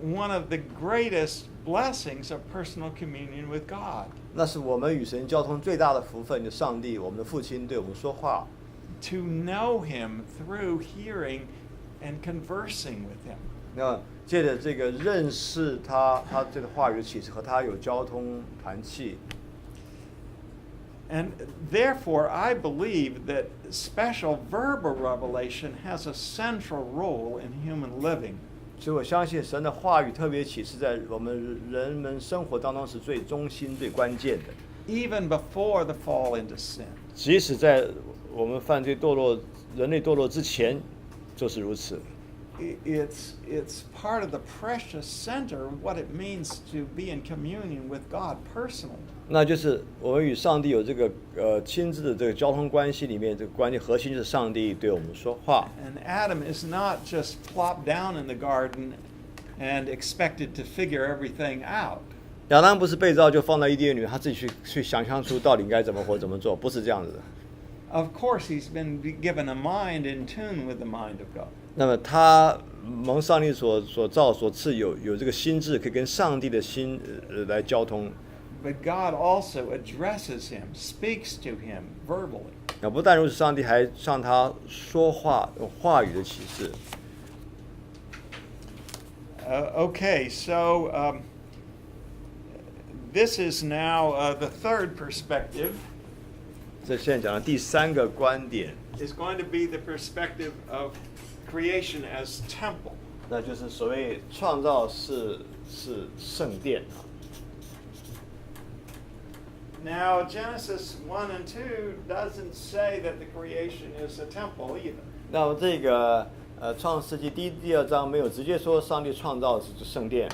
one of the greatest blessings of personal communion with God. 那是我们与神交通最大的福分，就上帝，我们的父亲对我们说话。To know Him through hearing and conversing with Him. 那借着这个认识他这个话语的启示和他有交通团契。And therefore, I believe that special verbal revelation has a central role in human living. 所以我相信神的话语特别启示在我们人们生活当中是最中心、最关键的。Even before the fall into sin. 即使在我们犯罪堕落、人类堕落之前，就是如此。It's part of the precious center of what it means to be in communion with God personally. 那就是我们与上帝有这个亲自的这个交通关系里面，这个关系核心是上帝对我们说话。And Adam is not just plopped down in the garden and expected to figure everything out. 亚当不是被造就放在伊甸园里，他自己去想象出到底应该怎么活、怎么做，不是这样子的。Of course, he's been given a mind in tune with the mind of God. 那么他蒙上帝所造所赐有这个心智，可以跟上帝的心来交通。But God also addresses him, speaks to him verbally. 那不但如此，上帝还向他说话，用话语的启示。Okay, so this is now the third perspective. 这现在讲的第三个观点 is going to be the perspective of creation as temple. 那就是所谓创造是圣殿。Now, Genesis 1 and 2 doesn't say that the creation is a temple either. 那么这个创世纪第二章没有直接说上帝创造是圣殿。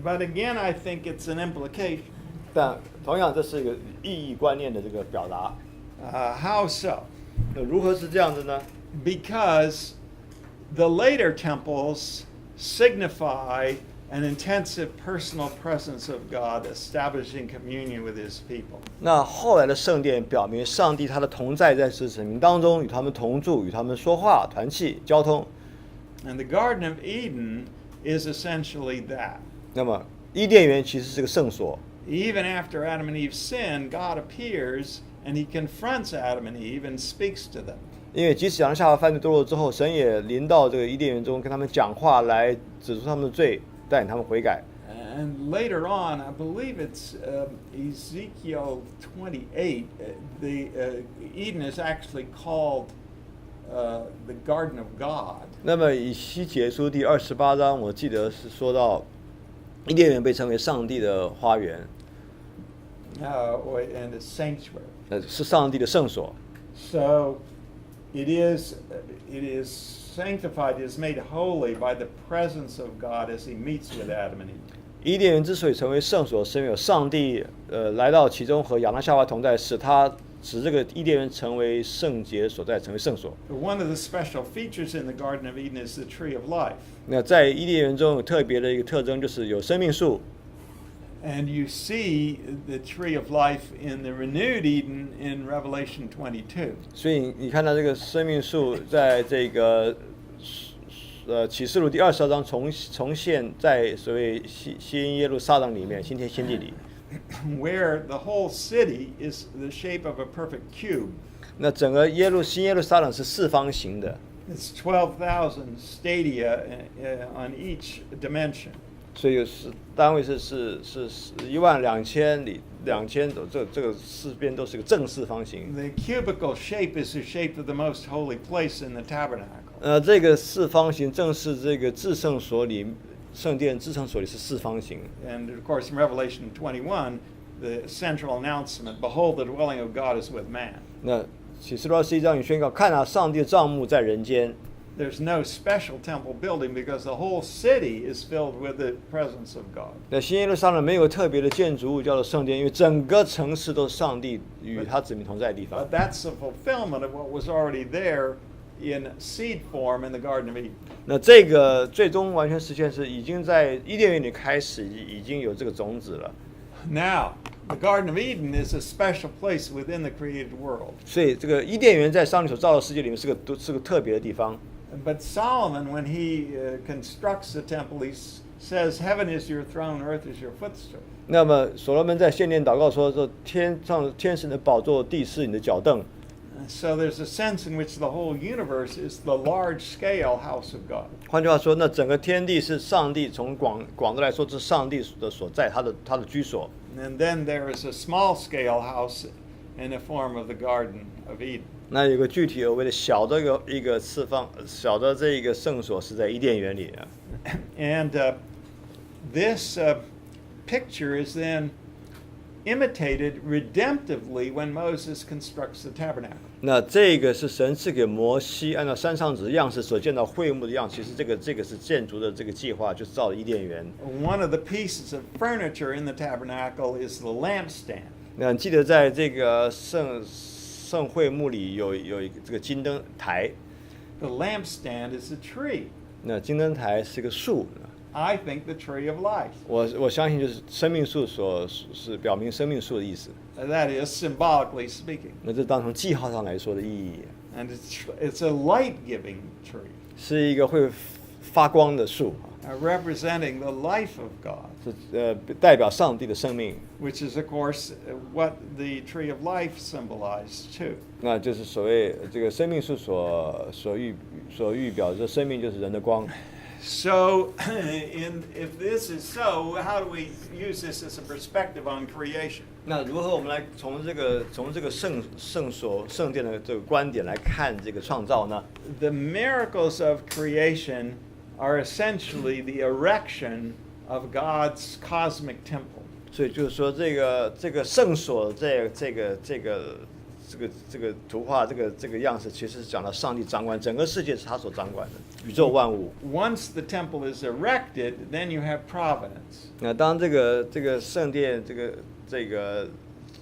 But again, I think it's an implication. 但同样，这是一个意义观念的这个表达。How so? 如何是这样子呢？ Because the later temples signify an intensive personal presence of God, establishing communion with His people. 那后来的圣殿表明，上帝他的同在在世神民当中，与他们同住，与他们说话、团契、交通。And the Garden of Eden is essentially that. 那么伊甸园其实是个圣所。Even after Adam and Eve sin, God appears and He confronts Adam and Eve and speaks to them. 因为即使亚当夏娃犯罪堕落之后，神也临到这个伊甸园中，跟他们讲话，来指出他们的罪，带领他们悔改。And later on, I believe it's Ezekiel 28. Eden is actually called the Garden of God. 那么以西结书第28章，我记得是说到伊甸园被称为上帝的花园。And a sanctuary. 是上帝的圣所。So it is sanctified, it is made holy by the presence of God as He meets with Adam and Eve. 伊甸园之所以成为圣所，是因为有上帝来到其中和亚当夏娃同在，使这个伊甸园成为圣洁所在，成为圣所。One of the special features in the Garden of Eden is the tree of life. 那在伊甸园中有特别的一个特征，就是有生命树。And you see the tree of life in the renewed Eden in Revelation 22. 所以你看到这个生命树在这个启示录第22章重现在所谓新耶路撒冷里面，新天新地里。Where the whole city is the shape of a perfect cube. 那整个新耶路撒冷是四方形的。It's 12,000 stadia on each dimension. 所以单位是12000里2000，这个四边都是个正四方形。The cubical shape is the shape of the most holy place in the tabernacle. 这个四方形正是这个至圣所里，圣殿至圣所里是四方形。And of course, in Revelation 21, the central announcement, "Behold, the dwelling of God is with man." 那启示录21章也宣告，看啊，上帝的帐幕在人间。There's no special temple building because the whole city is filled with the presence of God. 在新耶路撒冷没有特别的建筑物叫做圣殿，因为整个城市都是上帝与他子民同在的地方。But that's the fulfillment of what was already there in seed form in the Garden of Eden. 那这个最终完全实现是已经在伊甸园里开始已经有这个种子了。Now, the Garden of Eden is a special place within the created world. 所以这个伊甸园在上帝所造的世界里面是个特别的地方。But Solomon, when he constructs the temple, he says, "Heaven is your throne, earth is your footstool." 那么所罗门在献殿祷告说天神的宝座，地是你的脚凳。So there's a sense in which the whole universe is the large-scale house of God. 换句话说，那整个天地是上帝从广的来说，是上帝的所在，他的居所。And then there is a small-scale house in the form of the Garden of Eden. 那有个具体而为的小的一个四方小的这一个圣所是在伊甸园里啊。And this picture is then imitated redemptively when Moses constructs the tabernacle. 那这个是神赐给摩西按照山上子样式所见到会幕的样子，其实这个是建筑的这个计划，就是造了伊甸园。One of the pieces of furniture in the tabernacle is the lampstand. 那记得在这个圣会幕里有这个金灯台。The lampstand is a tree. 那金灯台是个树。I think the tree of life. 我相信就是生命树是表明生命树的意思。That is symbolically speaking. 那这当从记号上来说的意义。And it's a light-giving tree. 是一个会发光的树。Representing the life of God. 是代表上帝的生命。Which is of course what the tree of life symbolized too. 那就是所谓这个生命树所预表的生命就是人的光。So, if this is so, how do we use this as a perspective on creation? 那如何我们来从这个圣殿的这个观点来看这个创造呢？ The miracles of creation are essentially the erection of God's cosmic temple. 所以就是说，这个圣所这个图画这个样式，其实是讲到上帝掌管整个世界，是他所掌管的宇宙万物。Once the temple is erected, then you have providence. 那当这个圣殿这个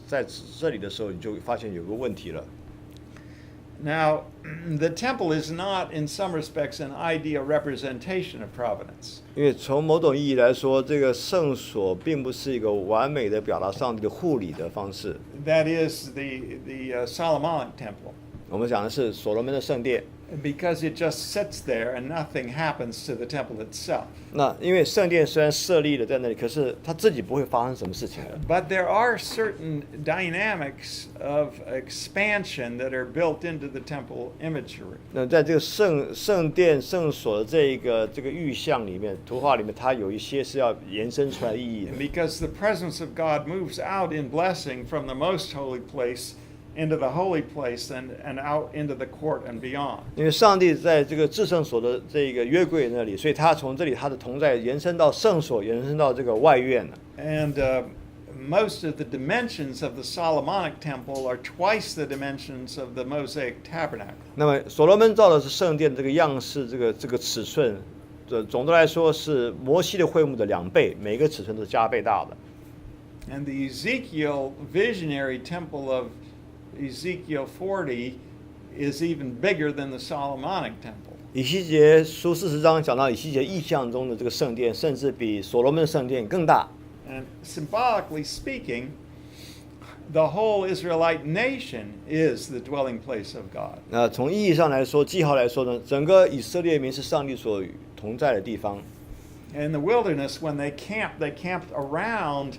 在这里的时候，你就发现有个问题了。Now, the temple is not, in some respects, an ideal representation of providence. 因为从某种意义来说，这个圣所并不是一个完美的表达上帝的护理的方式。That is the Solomonic temple. 我们讲的是所罗门的圣殿。Because it just sits there and nothing happens to the temple itself. 那因为圣殿虽然设立了在那里，可是它自己不会发生什么事情的。But there are certain dynamics of expansion that are built into the temple imagery. 那在这个圣殿圣所的这个预象里面，图画里面，它有一些是要延伸出来的意义的。Because the presence of God moves out in blessing from the most holy place into the holy place and out into the court and beyond. 因为上帝在这个至圣所的这个约柜那里，所以他从这里他的同在延伸到圣所，延伸到这个外院了。And most of the dimensions of the Solomonic temple are twice the dimensions of the Mosaic tabernacle. 那么所罗门造的是圣殿这个样式，这个尺寸，总的来说是摩西的会幕的2倍，每个尺寸都是加倍大的。And the Ezekiel visionary temple of Ezekiel 40 is even bigger than the Solomonic temple. 以西结书40章讲到以西结意象中的这个圣殿，甚至比所罗门圣殿更大。And symbolically speaking, the whole Israelite nation is the dwelling place of God. 那从意义上来说，记号来说呢，整个以色列民是上帝所同在的地方。In the wilderness, when they camped around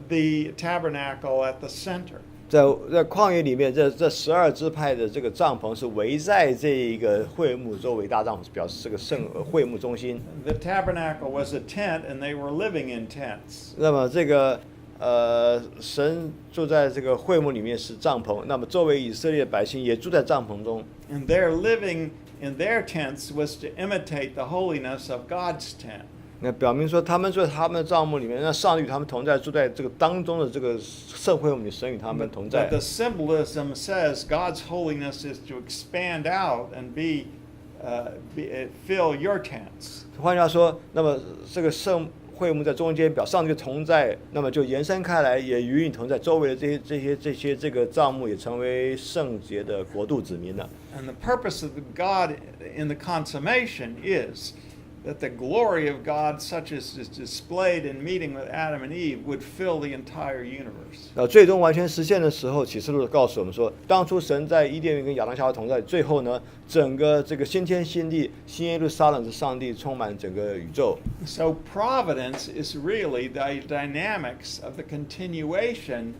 the tabernacle at the center. 在旷野里面，这12支派的这个帐篷是围在这一个会幕周围，大帐篷表示这个会幕中心。The tabernacle was a tent, and they were living in tents. 那么这个神住在这个会幕里面是帐篷，那么周围以色列百姓也住在帐篷中。And their living in their tents was to imitate the holiness of God's tent. 那表明说，他们住在他们的帐幕里面，那上帝与他们同在，住在这个当中的这个圣会幕里，神与他们同在。But the symbolism says God's holiness is to expand out and fill your tents. 换句话说，那么这个圣会幕在中间，表上帝的同在，那么就延伸开来，也与你同在。周围的这些这个帐幕也成为圣洁的国度子民了。And the purpose of God in the consummation is that the glory of God, such as is displayed in meeting with Adam and Eve, would fill the entire universe. 最终完全实现的时候，启示录告诉我们说，当初神在伊甸园跟亚当夏娃同在，最后呢，整个这个新天新地、新耶路撒冷是上帝充满整个宇宙。So providence is really the dynamics of the continuation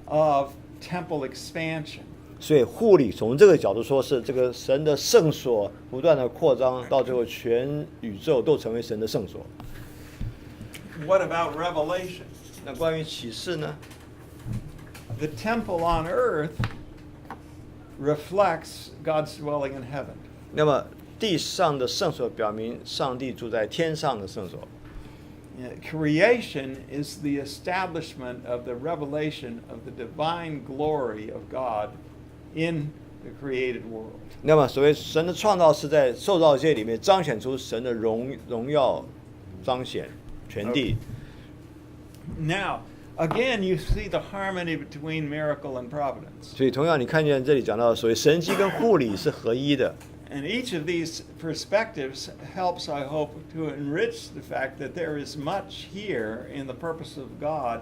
of temple expansion. 所以护理从这个角度说，是这个神的圣所不断的扩张，到最后全宇宙都成为神的圣所。What about Revelation? 那关于启示呢？ The temple on earth reflects God's dwelling in heaven. 那么地上的圣所表明上帝住在天上的圣所。Creation is the establishment of the revelation of the divine glory of God in the created world. 那么所谓神的创造是在受造界里面彰显出神的荣耀，彰显全地。Now, again, you see the harmony between miracle and providence. 所以同样，你看见这里讲到所谓神迹跟护理是合一的。And each of these perspectives helps, I hope, to enrich the fact that there is much here in the purpose of God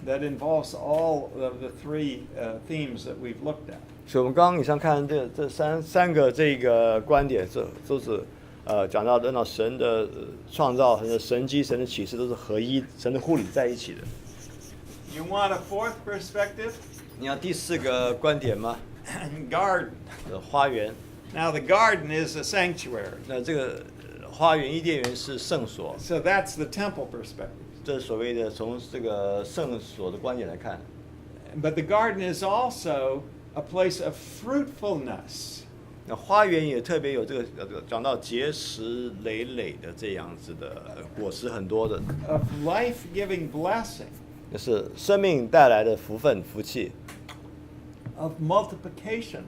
that involves all of the three themes that we've looked at. 所以我们刚刚以上看这三个这个观点，这都是讲到神的创造、神的神迹、神的启示都是合一，神的护理在一起的。You want a fourth perspective? 你要第四个观点吗？ Garden. 花园。Now the garden is a sanctuary. 那这个花园伊甸园是圣所。So that's the temple perspective. 这是所谓的从这个圣所的观点来看。But the garden is also a place of fruitfulness. 那花园也特别有这个讲到结实累累的这样子的果实很多的。Of life-giving blessing. 那是生命带来的福分福气。Of multiplication.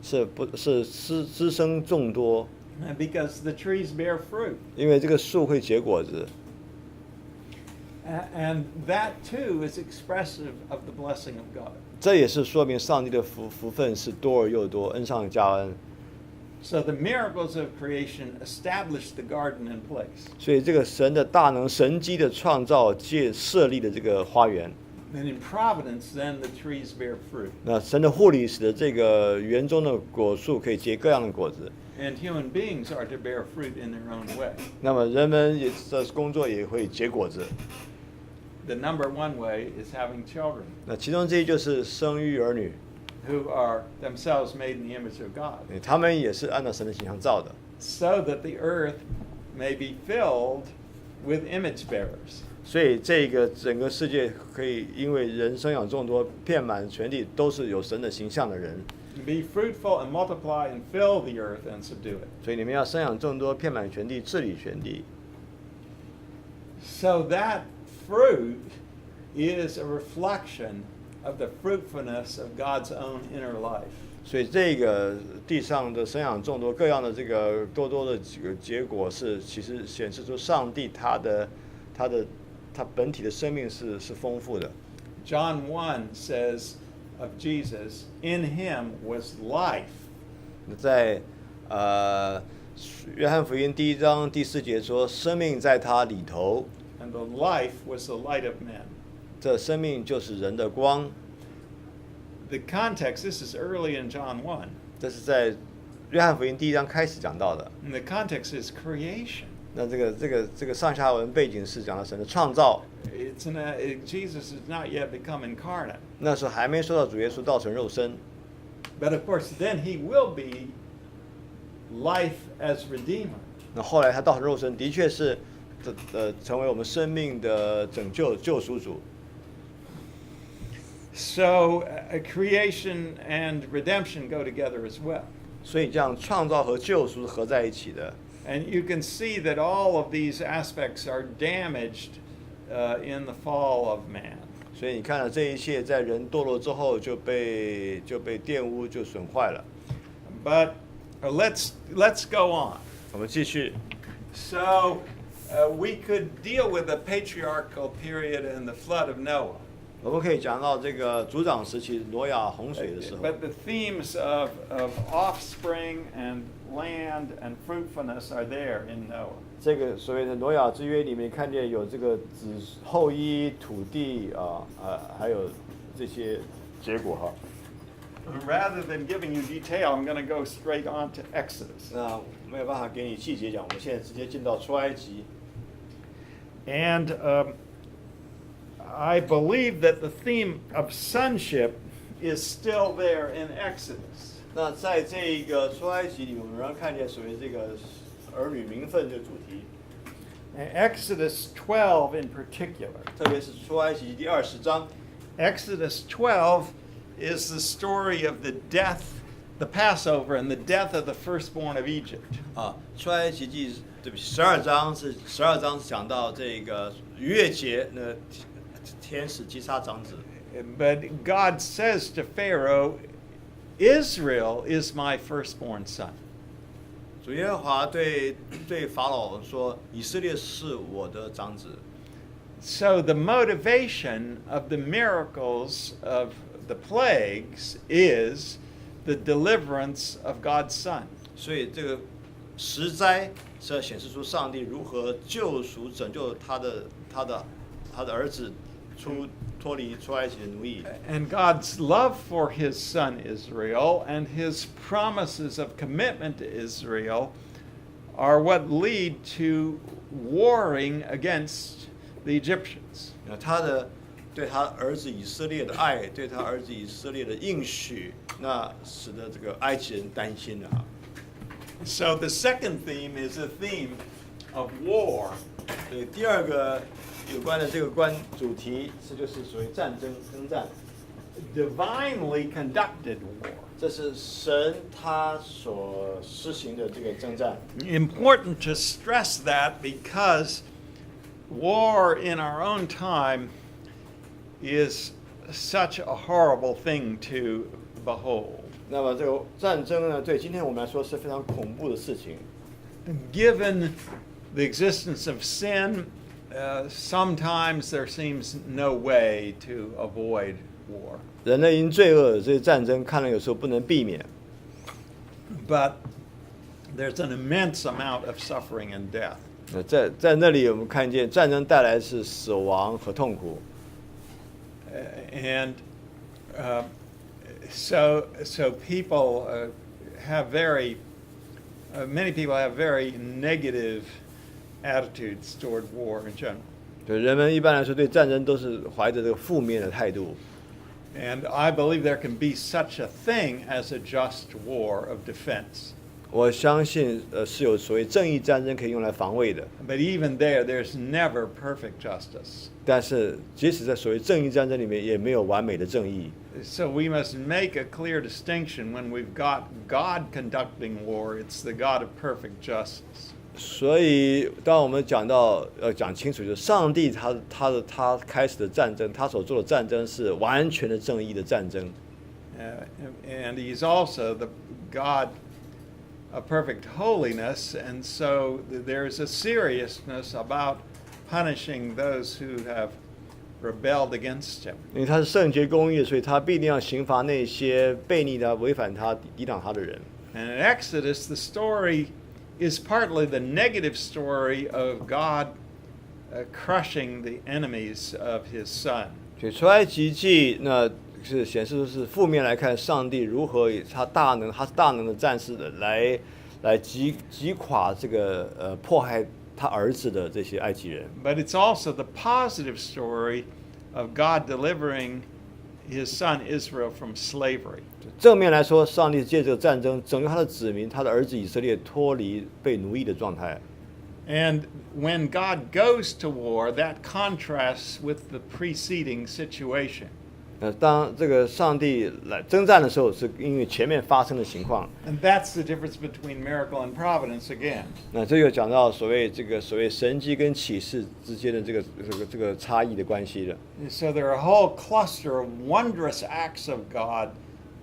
是滋生众多。Because the trees bear fruit. 因为这个树会结果子。And that too is expressive of the blessing of God. 这也是说明上帝的福分是多而又多，恩上加恩。So the miracles of creation established the garden in place. 所以这个神的大能神迹的创造界设立的这个花园。And in providence, then the trees bear fruit. 那神的护理使得这个园中的果树可以结各样的果子。And human beings are to bear fruit in their own way. 那么人们也的工作也会结果子。The number one way is having children. 那其中之一就是生育儿女。Who are themselves made in the image of God. 他们也是按照神的形象造的。So that the earth may be filled with image bearers. 所以这个整个世界可以因为人生养众多，遍满全地，都是有神的形象的人。Be fruitful and multiply and fill the earth and subdue it. 所以你们要生养众多，遍满全地，治理全地。So that fruit is a reflection of the fruitfulness of God's own inner life. 所以这个地上的生养众多，各样的这个多多的几个结果是，其实显示出上帝他本体的生命是丰富的。John 1 says of Jesus, in him was life. 在约翰福音第1章第4节说，生命在他里头。And the life was the light of men. 这生命就是人的光。The context, this is early in John 1. 这是在约翰福音第1章开始讲到的。And the context is creation. 那这个上下文背景是讲到神的创造。Jesus has not yet become incarnate. 那时候还没说到主耶稣道成肉身。But of course, then he will be life as Redeemer. 那后来他道成肉身，的确是成为我们生命的拯救救赎主。So creation and redemption go together as well. 所以这样创造和救赎是合在一起的。And you can see that all of these aspects are damaged in the fall of man. 所以你看了这一切，在人堕落之后就被玷污，就损坏了。But let's go on. 我们继续。So we could deal with the patriarchal period and the flood of Noah. 我们可以讲到这个族长时期挪亚洪水的时候。But the themes of offspring and land and fruitfulness are there in Noah. 这个所谓的挪亚之约里面，看见有这个后裔、土地还有这些结果哈。Rather than giving you detail, I'm going to go straight on to Exodus. 那没有办法给你细节讲，我们现在直接进到出埃及。And I believe that the theme of sonship is still there in Exodus. 那在这个出埃及里面，我们仍然看见所谓这个儿女名分的主题。Exodus 12 in particular. 特别是出埃及第20章。Exodus 12 is the story of the death, the Passover, and the death of the firstborn of Egypt. 出埃及记对不起，12章是讲到这个逾越节，那天使击杀长子。But God says to Pharaoh, Israel is my firstborn son. 主耶和华对法老说：“以色列是我的长子。” So the motivation of the miracles of the plagues is the deliverance of God's son. 所以这个十灾是要显示出上帝如何救赎、拯救他的儿子脱离出埃及的奴役。And God's love for his son Israel and his promises of commitment to Israel are what lead to warring against the Egyptians. 他的对他儿子以色列的爱，对他儿子以色列的应许，那使得这个埃及人担心了。So the second theme is a theme of war. 对，第二个有关的这个主题，这就是所谓战争、征战。Divinely conducted war. 这是神他所施行的这个征战。Important to stress that because war in our own time is such a horrible thing to behold. 那么这个战争呢，对今天我们来说是非常恐怖的事情。Given the existence of sin, sometimes there seems no way to avoid war. 人类因罪恶，这些战争看来有时候不能避免。But there's an immense amount of suffering and death. 在那里，我们看见战争带来是死亡和痛苦。And so people have many people have very negative attitudes toward war in general. 对人们一般来说对战争都是怀着这个负面的态度。And I believe there can be such a thing as a just war of defense. 我相信是有所谓正义战争可以用来防卫的。But even there's never perfect justice. 但是即使在所谓正义战争里面，也没有完美的正义。So we must make a clear distinction when we've got God conducting war. It's the God of perfect justice. 所以，当我们讲清楚，就是上帝他开始的战争，他所做的战争是完全的正义的战争。And He's also the God of perfect holiness, and so there's a seriousness about punishing those who have rebelled against Him. 因为他是圣洁公义，所以他必定要刑罚那些悖逆他、违反他、抵挡他的人。And in Exodus, the story is partly the negative story of God crushing the enemies of His Son. 所以出埃及记那是显示是负面来看，上帝如何以他是大能的战士的来击垮这个迫害他儿子的这些埃及人。But it's also the positive story of God delivering His Son Israel from slavery. 正面来说，上帝借这个战争拯救他的子民，他的儿子以色列脱离被奴役的状态。And when God goes to war, that contrasts with the preceding situation. 当这个上帝来征战的时候，是因为前面发生的情况。And that's the difference between miracle and providence again. 那这就讲到所谓神迹跟启示之间的这个差异的关系了。So there are a whole cluster of wondrous acts of God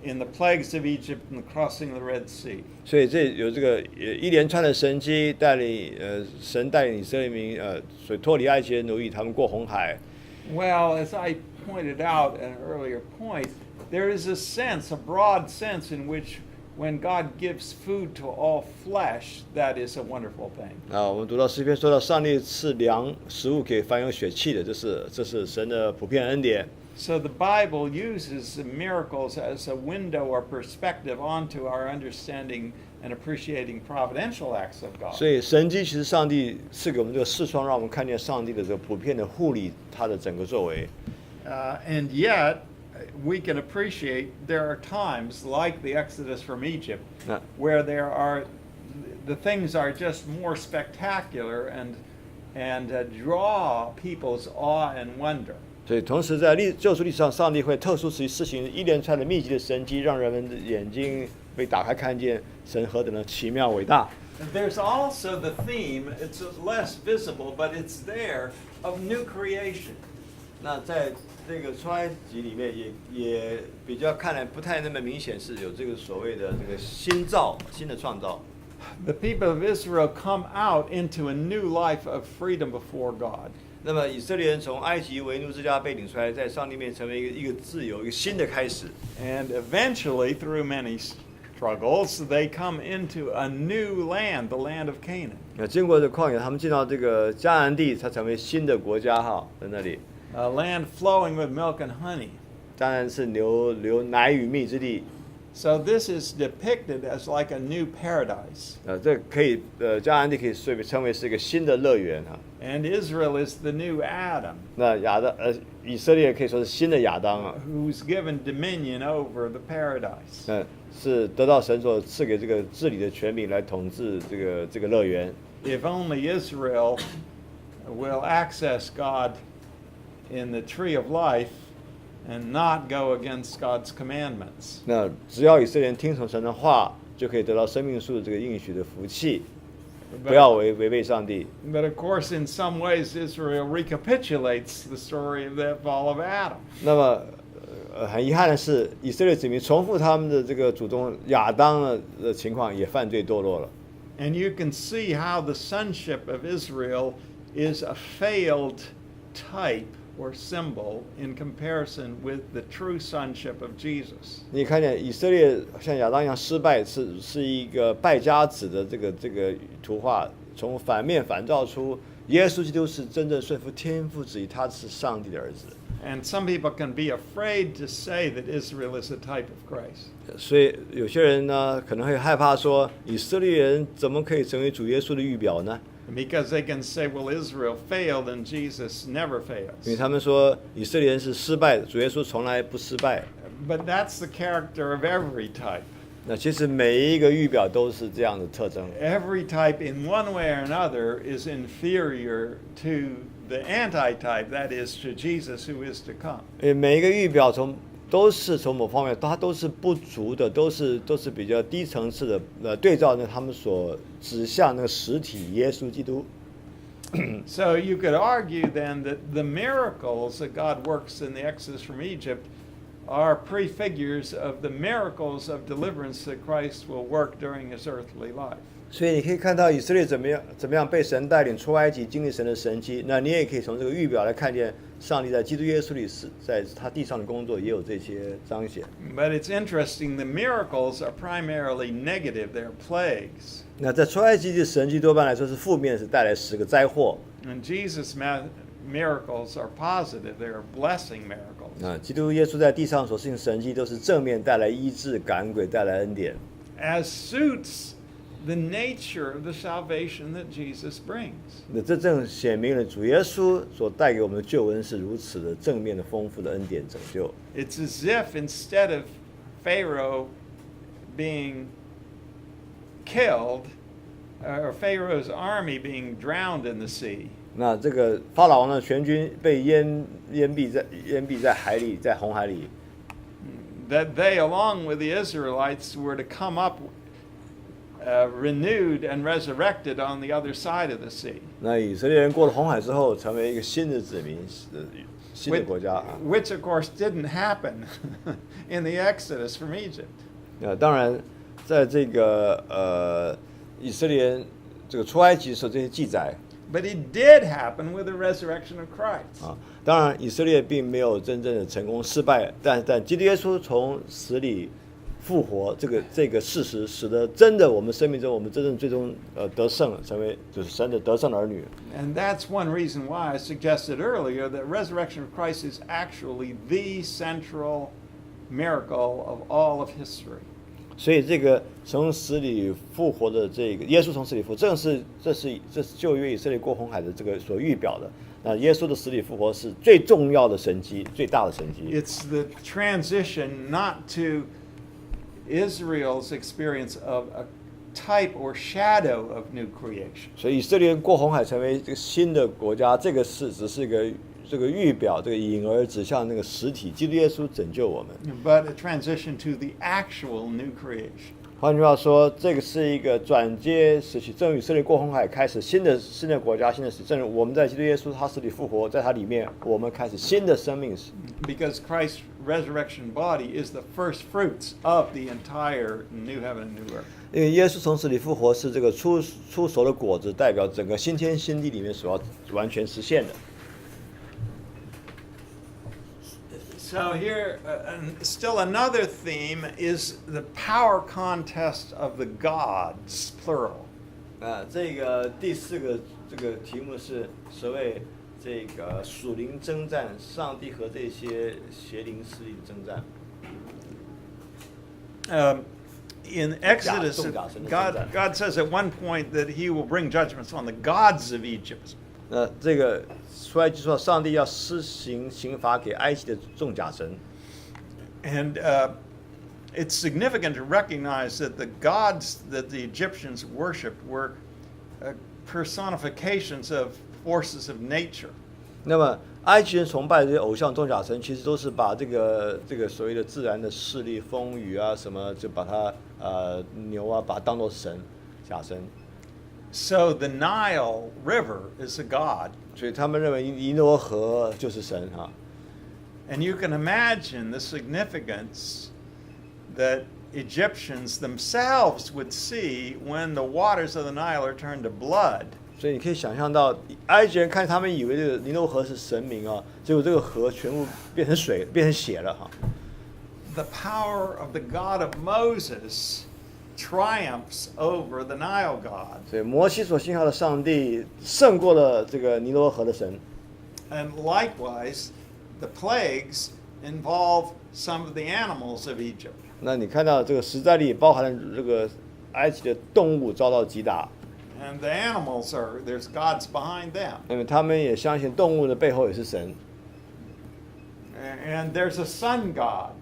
in the plagues of Egypt and the crossing of the Red Sea. 所以这有这个一连串的神迹神带领以色列民所脱离埃及的奴役，他们过红海。Well, as I pointed out at an earlier point, there is a broad sense in which when God gives food to all flesh, that is a wonderful thing. 我们读到诗篇说到上帝赐食物给凡有血气的，这是神的普遍恩典。So the Bible uses miracles as a window or perspective onto our understanding and appreciating providential acts of God. 所以神迹其实上帝赐给我们这个视窗，让我们看见上帝的这个普遍的护理，他的整个作为。And yet, we can appreciate there are times like the Exodus from Egypt where the things are just more spectacular and draw people's awe and wonder. 所以同时在救赎历史上，上帝会特殊时期施行一连串的密集的神迹，让人们的眼睛被打开，看见神何等的奇妙伟大。There's also the theme, it's less visible, but it's there, of new creation. 那在这个出埃及里面也比较看来不太那么明显，是有这个所谓的这个新的创造。The people of Israel come out into a new life of freedom before God. 那么以色列人从埃及为奴之家被领出来，在上帝面前成为一个自由，一个新的开始。And eventually, through many struggles, they come into a new land, the land of Canaan. 经过这旷野，他们进到这个迦南地，才成为新的国家哈，在那里。A land flowing with milk and honey. 当然是流奶与蜜之地。So this is depicted as like a new paradise. 这可以迦南地可以称为是一个新的乐园哈。And Israel is the new Adam. 那以色列可以说是新的亚当啊。Who's given dominion over the paradise. 是得到神所赐给这个治理的权柄来统治这个乐园。If only Israel will access God in the tree of life and not go against God's commandments. 那只要以色列人听从神的话，就可以得到生命树这个应许的福气，不要违背上帝。But of course, in some ways, Israel recapitulates the story of the fall of Adam. 那么很遗憾的是，以色列子民重复他们的这个祖宗亚当的情况，也犯罪堕落了。And you can see how the sonship of Israel is a failed type or symbol in comparison with the true sonship of Jesus. 你看见以色列像亚当一样失败，是一个败家子的这个图画，从反面反照出耶稣基督是真正顺服天父旨意，他是上帝的儿子。And some people can be afraid to say that Israel is a type of Christ. 所以有些人呢可能会害怕说，以色列人怎么可以成为主耶稣的预表呢？ Because they can say, well, Israel failed and Jesus never 因为 fails. 他们说以色列人是失败的，主耶稣从来不失败。 But that's the character of every type. 那其实每一个预表都是这样的特征。Every type in one way or another is inferior to the anti-type, that is, to Jesus who is to come. 每一个预表都是从某方面，它都是不足的，都是比较低层次的，对照他们所指向那个实体耶稣基督。So you could argue then that the miracles that God works in the Exodus from Egypt are prefigures of the miracles of deliverance that Christ will work during his earthly life. 所以你可以看到以色列怎么样被神带领出埃及，经历神的神迹。那你也可以从这个预表来看见，上帝在基督耶稣里是在他地上的工作也有这些彰显。But it's interesting, the miracles are primarily negative, they're plagues. 那在出埃及的神迹多半来说是负面，是带来10个灾祸。And Jesus' miracles are positive, they're blessing miracles. 基督耶稣在地上所施行神迹都是正面，带来医治、赶鬼，带来恩典。As suits the nature of the salvation that Jesus brings. 那这正显明了主耶稣所带给我们的救恩是如此的正面的、丰富的恩典拯救。It's as if instead of Pharaoh being killed, or Pharaoh's army being drowned in the sea. 那这个法老王的全军被淹蔽在海里，在红海里。That they, along with the Israelites, were to come up renewed and resurrected on the other side of the sea. 那以色列人过了红海之后，成为一个新的子民，新的国家。Which of course didn't happen in the Exodus from Egypt. 当然，在这个以色列人这个出埃及的时候，这些记载。But it did happen with the resurrection of Christ. 当然以色列并没有真正的成功，失败，但基督耶稣从死里复活这个事实，使得真的我们生命中我们真正最终得胜，成为就是神的得胜的儿女。And that's one reason why I suggested earlier that resurrection of Christ is actually the central miracle of all of history. 所以这个从死里复活的这个耶稣从死里复活，这是旧约以色列过红海的这个所预表的。那耶稣的死里复活是最重要的神迹，最大的神迹。It's the transition not to Israel's experience of a type or shadow of new creation. 所以以色列过红海成为这个新的国家，这个只是一个这个预表，这个引而指向那个实体，基督耶稣拯救我们。But a transition to the actual new creation. 换句话说，这个是一个转接时期，正如以色列过红海开始新的国家、新的史，正如我们在基督耶稣他死里复活，在他里面，我们开始新的生命史。Because Christ's resurrection body is the first fruits of the entire new heaven and new earth. 因为耶稣从死里复活是这个出熟的果子，代表整个新天新地里面所要完全实现的。So here, still another theme is the power contest of the gods, plural. 这个第四个这个题目是所谓这个属灵征战，上帝和这些邪灵势力征战。In Exodus, God says at one point that He will bring judgments on the gods of Egypt. 这个出埃及说，上帝要施行刑罚给埃及的众假神。And it's significant to recognize that the gods that the Egyptians worshipped were personifications of forces of nature. 那么埃及人崇拜的这些偶像众假神，其实都是把这个所谓的自然的势力、风雨啊什么，就把它牛啊，把它当作神假神。So the Nile River is a god. 所以他们认为尼罗河就是神哈。And you can imagine the significance that Egyptians themselves would see when the waters of the Nile are turned to blood. 所以你可以想象到，埃及人看他们以为这个尼罗河是神明啊，结果这个河全部变成水，变成血了哈。The power of the God of Moses triumphs over the Nile god. 所以摩西所信号的上帝胜过了这个尼罗河的神。And likewise, the plagues involve some of the animals of Egypt. 那你看到这个十灾里包含了这个埃及的动物遭到击打。And the animals there's gods behind them. 那么他们也相信动物的背后也是神。And there's a sun god.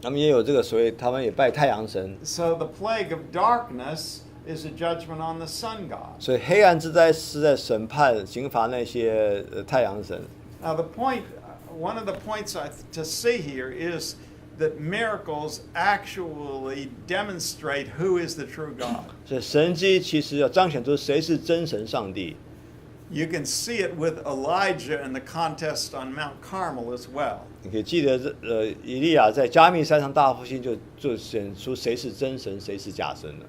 他们也有这个所谓，他们也拜太阳神。So the plague of darkness is a judgment on the sun god. 所以黑暗之灾是在审判、刑罚那些太阳神。Now one of the points to see here is that miracles actually demonstrate who is the true God. 所以神迹其实要彰显出谁是真神上帝。You can see it with Elijah in the contest on Mount Carmel as well. 你可以记得以利亚在加密山上大复兴就显出谁是真神，谁是假神的。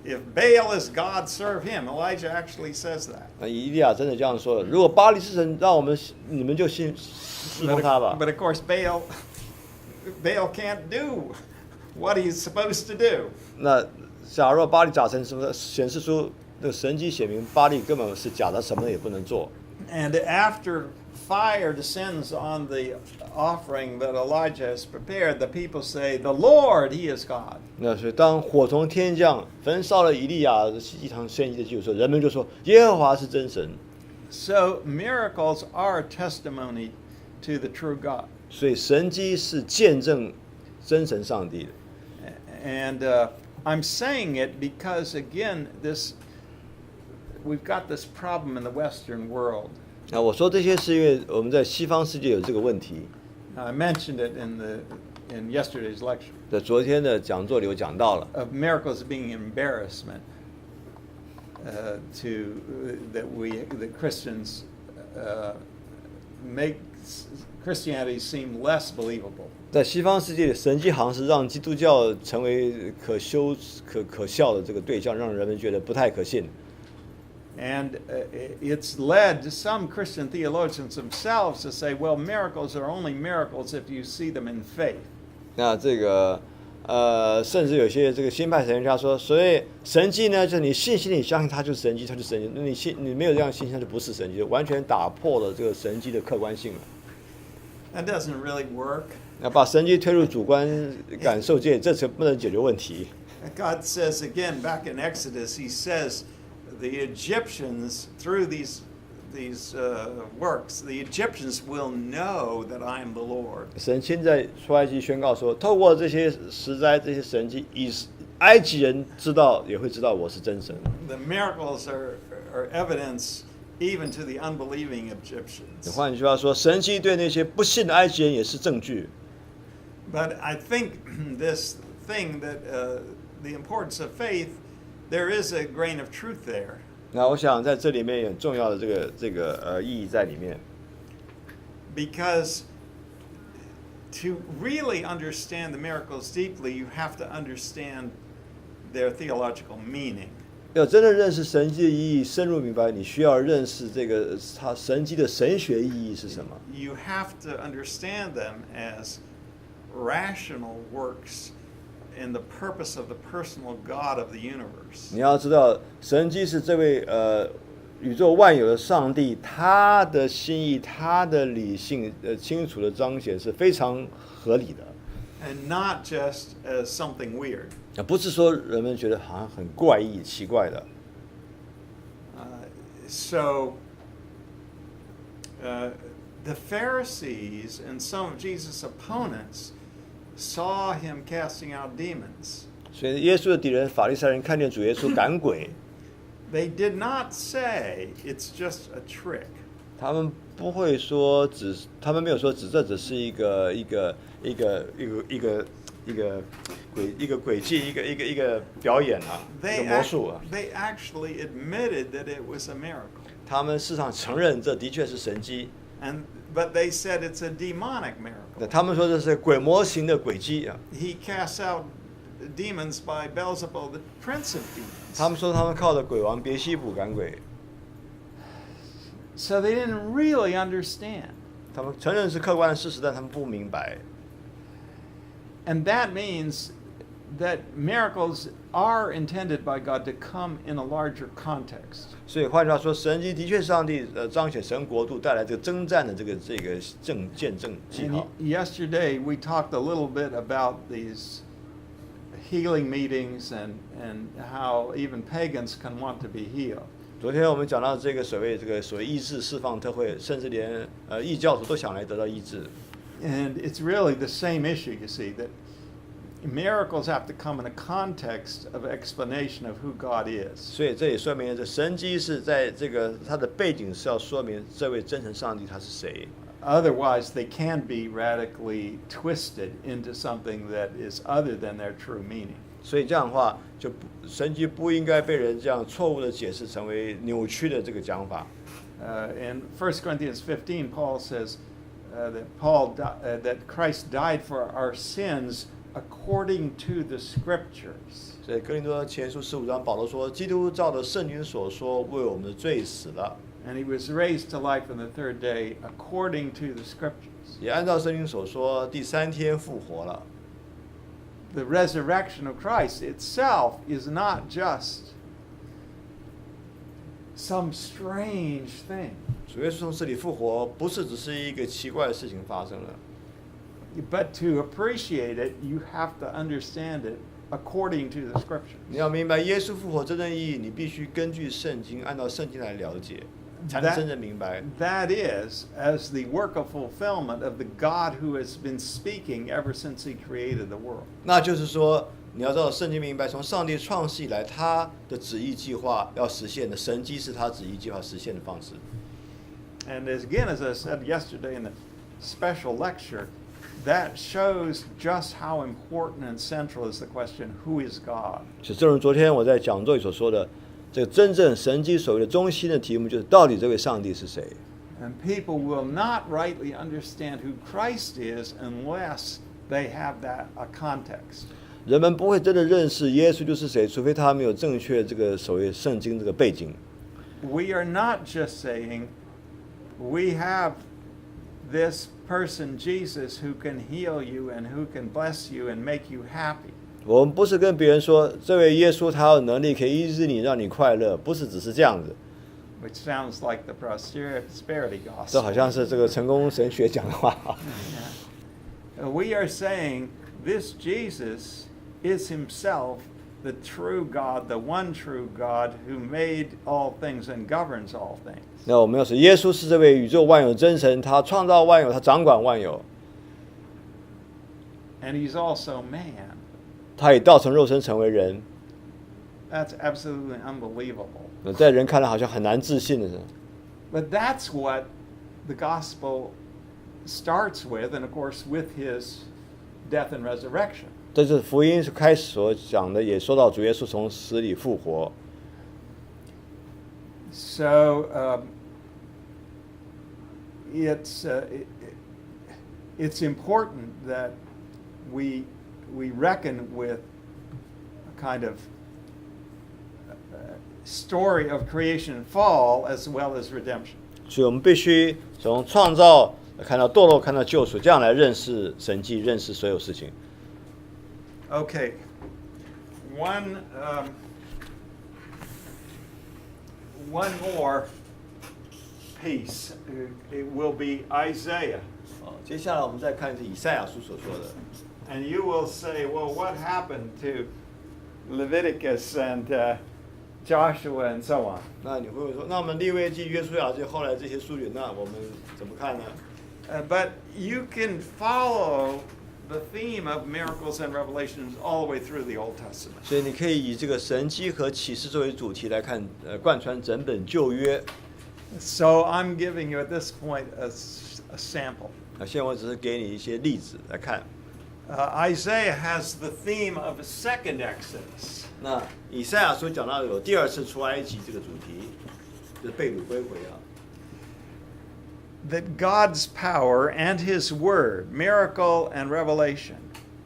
If Baal is God, serve him. Elijah actually says that. 那以利亚真的这样说了：如果巴力是神，让你们就侍奉他吧。But of course, Baal can't do what he's supposed to do. 那假若巴力假神什么显示出那个神迹显明巴力根本是假的，什么也不能做。And after fire descends on the offering that Elijah has prepared, the people say, "The Lord, He is God." 那所以当火从天降，焚烧了以利亚一场献祭的祭物时，人们就说耶和华是真神。So miracles are a testimony to the true God. 所以神迹是见证真神上帝的。And I'm saying it because again, we've got this problem in the Western world. 那我说这些是因为我们在西方世界有这个问题。I mentioned it in yesterday's lecture. 在昨天的讲座里有讲到了。Of miracles being an embarrassment that Christians make Christianity seem less believable. 在西方世界里，神迹好像是让基督教成为可笑的这个对象，让人们觉得不太可信。And it's led some Christian theologians themselves to say, well, miracles are only miracles if you see them in faith. 那这个甚至有些这个新派神学家说，所谓神迹呢，就是你信心里相信它就是神迹，它就是神迹。你没有这样信心，它就不是神迹，就完全打破了这个神迹的客观性了。That doesn't really work. 那把神迹推入主观感受界，这才不能解决问题。God says again back in Exodus, He says the Egyptians through these works, the Egyptians will know that I am the Lord. 神亲在出埃及宣告说，透过这些实灾、这些神迹，埃及人知道也会知道我是真神。The miracles are evidence even to the unbelieving Egyptians. 换句话说，神迹对那些不信的埃及人也是证据。But I think this thing that the importance of faith, there is a grain of truth there. 那我想在这里面有很重要的这个意义在里面。Because to really understand the miracles deeply, you have to understand their theological meaning. 要真正认识神迹的意义，深入明白，你需要认识这个它神迹的神学意义是什么。You have to understand them as rational works in the purpose of the personal God of the universe. 你要知道，神迹是这位宇宙万有的上帝，他的心意、他的理性清楚的彰显是非常合理的。And not just as something weird. 不是说人们觉得好像很怪异、奇怪的。So the Pharisees and some of Jesus' opponents saw him casting out demons. 所以耶稣的敌人法利赛人看见主耶稣赶鬼， They did not say it's just a trick. 他们不会说他们没有说这只是一个轨迹，一个表演啊，一个魔术啊。They actually admitted that it was a miracle. 他们事实上承认这的确是神迹， But they said it's a demonic miracle. 他们说这是鬼魔型的轨迹啊。He casts out demons by Beelzebub, the prince of demons. 他们说他们靠着鬼王别西卜赶鬼， So they didn't really understand. 他们承认是客观的事实，但他们不明白。And that means that miracles are intended by God to come in a larger context. 所以换句话说，神迹的确是上帝彰显神国度带来这个征战的这个见证记号。Yesterday we talked a little bit about these healing meetings and how even pagans can want to be healed. 昨天我们讲到这个所谓医治释放特会，甚至连异教徒都想来得到医治。And it's really the same issue, you see, that miracles have to come in a context of explanation of who God is. 所以这也说明这神迹是在这个它的背景是要说明这位真神上帝他是谁。Otherwise, they can be radically twisted into something that is other than their true meaning. 所以这样的话，神迹不应该被人这样错误的解释成为扭曲的这个讲法。In 1 Corinthians 15, Paul says that Christ died for our sins according to the Scriptures. 所以哥林多前书15章，保罗说，基督照着圣经所说，为我们的罪死了。And he was raised to life on the third day according to the Scriptures. 也按照圣经所说，第3天复活了。The resurrection of Christ itself is not just some strange thing. 主耶稣从死里复活，不是只是一个奇怪的事情发生了。But to appreciate it, you have to understand it according to the Scriptures. 你要明白耶稣复活真正意义，你必须根据圣经，按照圣经来了解，才能真正明白。That is, as the work of fulfillment of the God who has been speaking ever since He created the world. 那就是说，你要知道圣经明白，从上帝创世以来，他的旨意计划要实现的神迹是他旨意计划实现的方式。And as I said yesterday in the special lecture, that shows just how important and central is the question, who is God? 是正如昨天我在讲座里所说的，这个真正神迹所谓的中心的题目，就是到底这位上帝是谁？ And people will not rightly understand who Christ is unless they have that a context. 人们不会真的认识耶稣就是谁，除非他们有正确这个所谓圣经这个背景。We are not just saying we have this person, Jesus, who can heal you and who can bless you and make you happy. 我们不是跟别人说这位耶稣他有能力可以医治你，让你快乐，不是只是这样子。Which sounds like the prosperity 这 gospel. 好像是这个成功神学讲的话。We are saying this Jesus is himself the true God, the one true God who made all things and governs all things. 那我们要说，耶稣是这位宇宙万有真神，他创造万有，他掌管万有。And he's also man. 他也道成肉身成为人。That's absolutely unbelievable. 在人看来好像很难置信的是。But that's what the gospel starts with, and of course with his death and resurrection. 这是福音开始所讲的，也说到主耶稣从死里复活。So it's important that we reckon with a kind of story of creation and fall as well as redemption. 所以我们必须从创造看到堕落，看到救赎，这样来认识神迹，认识所有事情。Okay, one more piece. It will be Isaiah. 接下来我们再看以赛亚书所说的。And you will say, well, what happened to Leviticus and Joshua and so on? 那你会说，那我们利未记、约书亚记后来这些书里，那我们怎么看呢？ But you can follow the theme of miracles and revelations all the way through the Old Testament. 所以你可以以这个神迹和启示作为主题来看，贯穿整本旧约。So I'm giving you at this point a sample. 现在我只是给你一些例子来看。Isaiah has the theme of a second Exodus. 那以赛亚书讲到有第二次出埃及这个主题，就是被掳归回啊。That God's power and his word, miracle and revelation,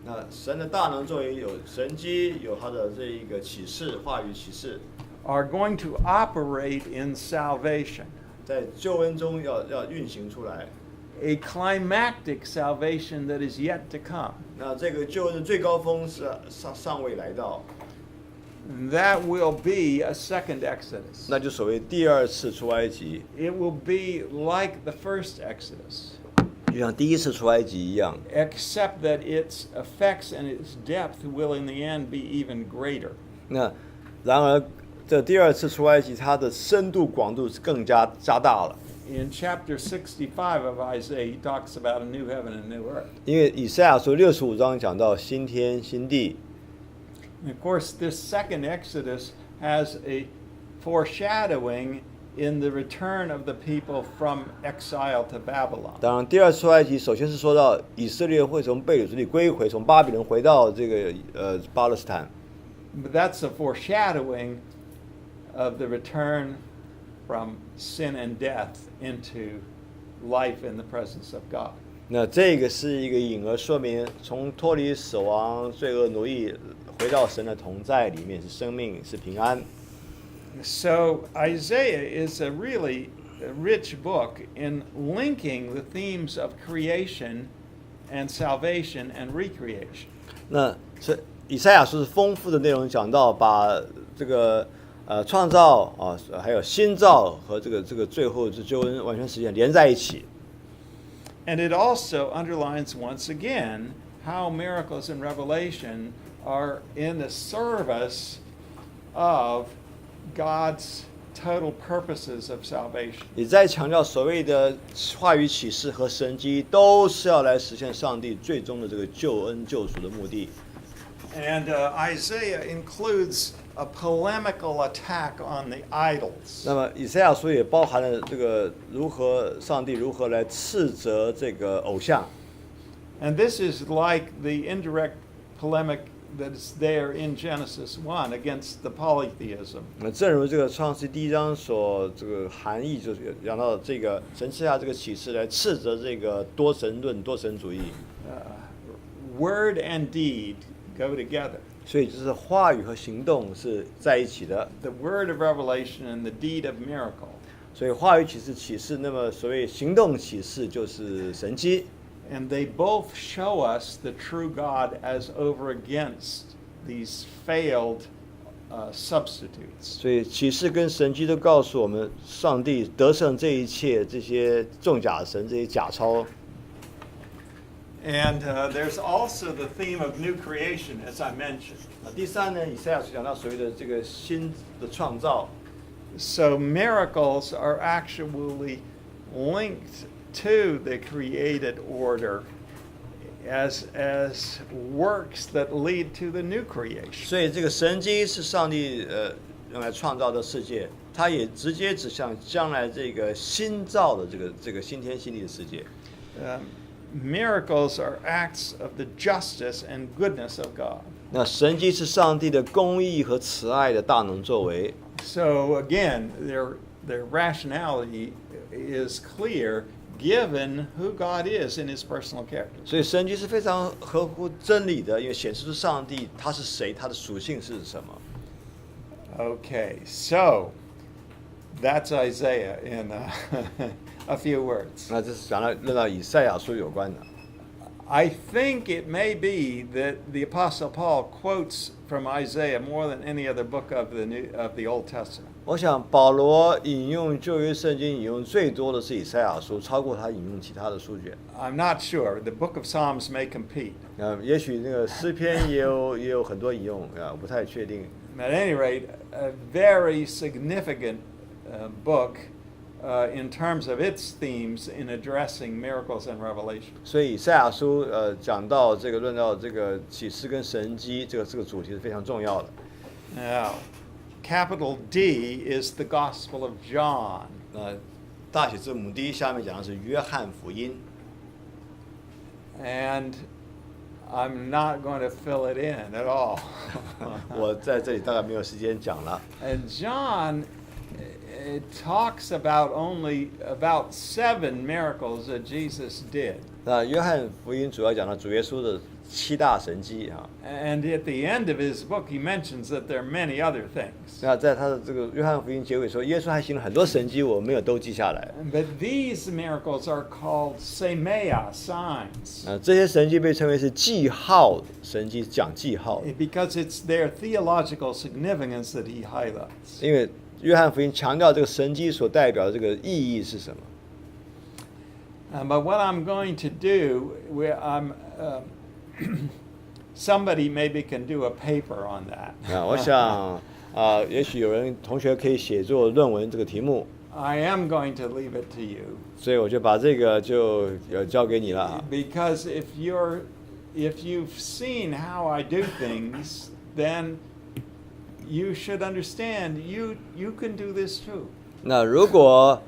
那神的大能作为有神迹，有他的这一个启示话语启示， are going to operate in salvation. 在救恩中要运行出来。A climactic salvation that is yet to come. 那这个救恩的最高峰是尚未来到。That will be a second Exodus. 那就所谓第二次出埃及。 It will be like the first Exodus. 就像第一次出埃及一样。 Except that its effects and its depth will in the end be even greater. 那然而这第二次出埃及，它的深度广度是更加加大了。In chapter 65 of Isaiah, he talks about a new heaven and new earth. 因为以赛亚书65章讲到新天新地。And of course, this second Exodus has a foreshadowing in the return of the people from exile to Babylon. 当然，第二次出埃及首先是说到以色列会从被掳之地归回，从巴比伦回到这个巴勒斯坦。But that's a foreshadowing of the return from sin and death into life in the presence of God. 那这个是一个隐而说明，从脱离死亡、罪恶奴役，回到神的同在里面，是生命，是平安。So Isaiah is a really rich book in linking the themes of creation and salvation and recreation. 那是以赛亚书是丰富的内容，讲到把这个创造啊，还有新造和这个最后这救恩完全实现连在一起。And it also underlines once again how miracles and revelation are in the service of God's total purposes of salvation. 也在强调所谓的话语启示和神迹都是要来实现上帝最终的这个救恩救赎的目的。And Isaiah includes a polemical attack on the idols. 那么以赛亚书也包含了这个上帝如何来斥责这个偶像。And this is like the indirect polemic that is there in Genesis 1 against the polytheism. 那正如这个创世第一章所这个含义，就是讲到这个神赐下这个启示来斥责这个多神论、多神主义。Word and deed go together. 所以就是话语和行动是在一起的。 The word of revelation and the deed of miracle. 所以话语启示启示，那么所谓行动启示就是神迹。And they both show us the true God as over against these failed substitutes. 所以启示跟神迹都告诉我们，上帝得胜这一切这些众假神这些假钞。And there's also the theme of new creation, as I mentioned. 第三呢，以赛亚书讲到所谓的这个新的创造。So miracles are actually linked to the created order as works that lead to the new creation. 所以这个神迹是上帝用来创造的世界，它也直接指向将来这个新造的这个新天新地的世界。Miracles are acts of the justice and goodness of God. 那神迹是上帝的公义和慈爱的大能作为。So again, their rationality is clear given who God is in his personal character. 所以神迹是非常合乎真理的，因为显示出上帝他是谁，他的属性是什么。Okay, so that's Isaiah in a few words. 那这是论到以赛亚书有关的。I think it may be that the Apostle Paul quotes from Isaiah more than any other book of the Old Testament. 我想保罗引用旧约圣经引用最多的是以赛亚书，超过他引用其他的书卷。I'm not sure. The book of Psalms may compete. 也许那个诗篇也有很多引用我不太确定。At any rate, a very significant book in terms of its themes in addressing miracles and revelation. 所以以赛亚书讲到论到这个启示跟神迹这个主题是非常重要的。Now, capital D is the Gospel of John. 大写字母 D 下面讲的是约翰福音。And I'm not going to fill it in at all. 我在这里大概没有时间讲了。And John it talks only about 7 miracles that Jesus did. 那约翰福音主要讲到主耶稣的7大神迹啊。And at the end of his book, he mentions that there are many other things. 那在他的这个约翰福音结尾说，耶稣还行了很多神迹，我没有都记下来。But these miracles are called semea, signs. 这些神迹被称为是记号神迹，讲记号。Because it's their theological significance that he highlights. 因为约翰福音强调这个神迹所代表的这个意义是什么。But what I'm going to do, somebody maybe can do a paper on that. 我想也许有同學可以寫作論文這個題目。I am going to leave it to you. 所以我就把這個就交給你了。Because if you've seen how I do things, then you should understand you can do this too. 那如果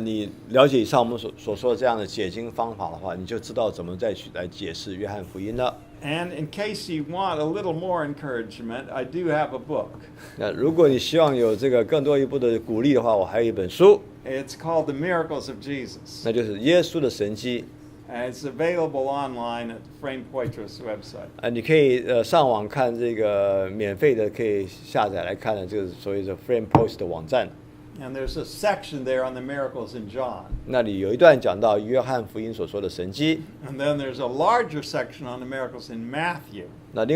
你了解以上我們所說的這樣的解經方法的話，你就知道怎麼再去來解釋約翰福音了。And in case you want a little more encouragement, I do have a book. 那如果你希望有這個更多一步的鼓勵的話，我還有一本書。It's called The Miracles of Jesus. 那就是耶穌的神蹟。And it's available online at Vern Poythress website. 你可以上網看這個免費的，可以下載來看的，這個所謂的 Vern Poythress 的網站。And there's a section there on the miracles in John. 那裡有一段講到約翰福音所說的神蹟。And then there's a larger section on the miracles in Matthew. 那另